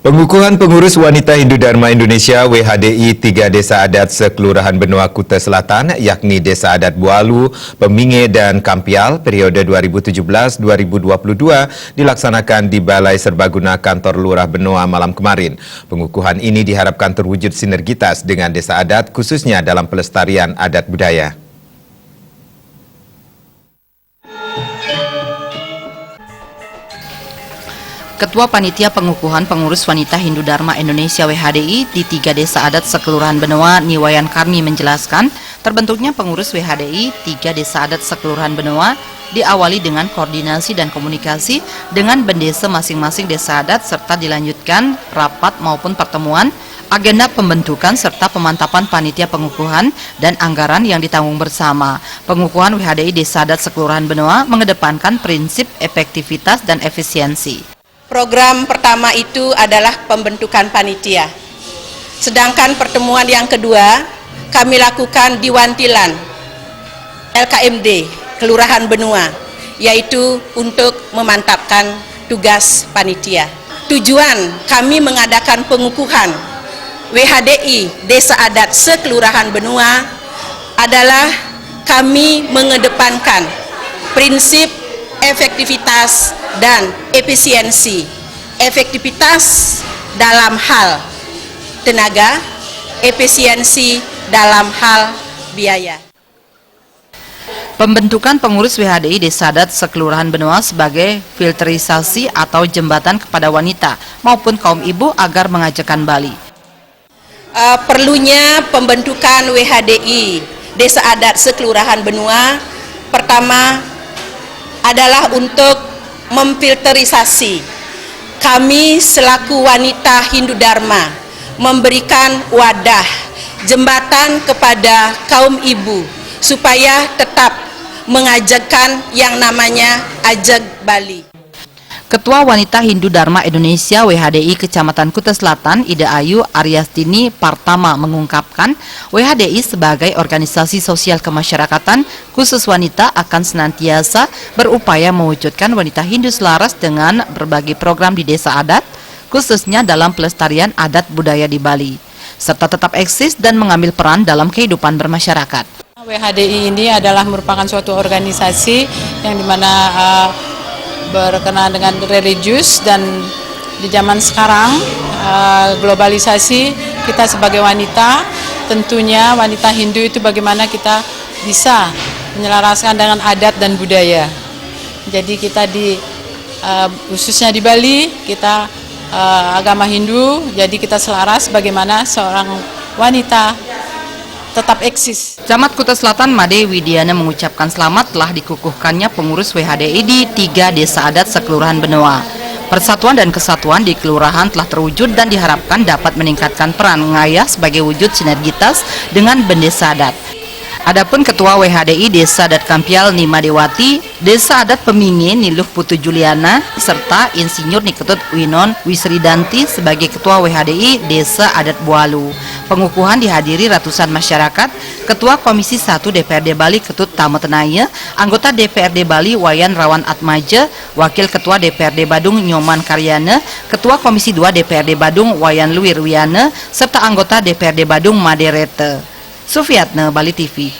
Pengukuhan pengurus wanita Hindu Dharma Indonesia WHDI 3 desa adat sekelurahan Benua Kuta Selatan, yakni Desa Adat Bualu, Peminge, dan Kampial, periode 2017-2022 dilaksanakan di Balai Serbaguna Kantor Lurah Benua malam kemarin. Pengukuhan ini diharapkan terwujud sinergitas dengan desa adat, khususnya dalam pelestarian adat budaya. Ketua Panitia Pengukuhan Pengurus Wanita Hindu Dharma Indonesia WHDI di 3 desa adat sekelurahan Benua, Niwayan Karmi menjelaskan, terbentuknya pengurus WHDI 3 desa adat sekelurahan Benua diawali dengan koordinasi dan komunikasi dengan bendesa masing-masing desa adat serta dilanjutkan rapat maupun pertemuan, agenda pembentukan serta pemantapan panitia pengukuhan dan anggaran yang ditanggung bersama. Pengukuhan WHDI desa adat sekelurahan Benua mengedepankan prinsip efektivitas dan efisiensi. Program pertama itu adalah pembentukan panitia. Sedangkan pertemuan yang kedua kami lakukan di Wantilan, LKMD, Kelurahan Benua, yaitu untuk memantapkan tugas panitia. Tujuan kami mengadakan pengukuhan WHDI Desa Adat Sekelurahan Benua adalah kami mengedepankan prinsip efektivitas dan efisiensi. Efektivitas dalam hal tenaga, efisiensi dalam hal biaya. Pembentukan pengurus WHDI Desa Adat Sekelurahan Benua sebagai filterisasi atau jembatan kepada wanita maupun kaum ibu agar mengajakkan Bali. Perlunya pembentukan WHDI Desa Adat Sekelurahan Benua pertama adalah untuk memfilterisasi. Kami selaku wanita Hindu Dharma memberikan wadah, jembatan kepada kaum ibu supaya tetap mengajakkan yang namanya ajak Bali. Ketua Wanita Hindu Dharma Indonesia WHDI Kecamatan Kuta Selatan, Ida Ayu Aryastini Partama mengungkapkan, WHDI sebagai organisasi sosial kemasyarakatan khusus wanita akan senantiasa berupaya mewujudkan wanita Hindu selaras dengan berbagai program di desa adat, khususnya dalam pelestarian adat budaya di Bali, serta tetap eksis dan mengambil peran dalam kehidupan bermasyarakat. WHDI ini adalah merupakan suatu organisasi yang dimana berkenaan dengan religius, dan di zaman sekarang globalisasi, kita sebagai wanita, tentunya wanita Hindu itu bagaimana kita bisa menyelaraskan dengan adat dan budaya. Jadi kita khususnya di Bali, kita agama Hindu, jadi kita selaras bagaimana seorang wanita tetap eksis. Camat Kuta Selatan Made Widiana mengucapkan selamat telah dikukuhkannya pengurus WHDI di 3 desa adat sekelurahan Benua. Persatuan dan kesatuan di kelurahan telah terwujud dan diharapkan dapat meningkatkan peran ngayah sebagai wujud sinergitas dengan bendesa adat. Adapun Ketua WHDI Desa Adat Kampial Nima Dewati, Desa Adat Peminge Niluh Putu Juliana, serta Insinyur Niketut Winon Wisridanti sebagai Ketua WHDI Desa Adat Bualu. Pengukuhan dihadiri ratusan masyarakat, Ketua Komisi 1 DPRD Bali Ketut Tametenaya, anggota DPRD Bali Wayan Rawan Atmaja, Wakil Ketua DPRD Badung Nyoman Karyana, Ketua Komisi 2 DPRD Badung Wayan Luwirwiana, serta anggota DPRD Badung Maderete. Sufiatna, Bali TV.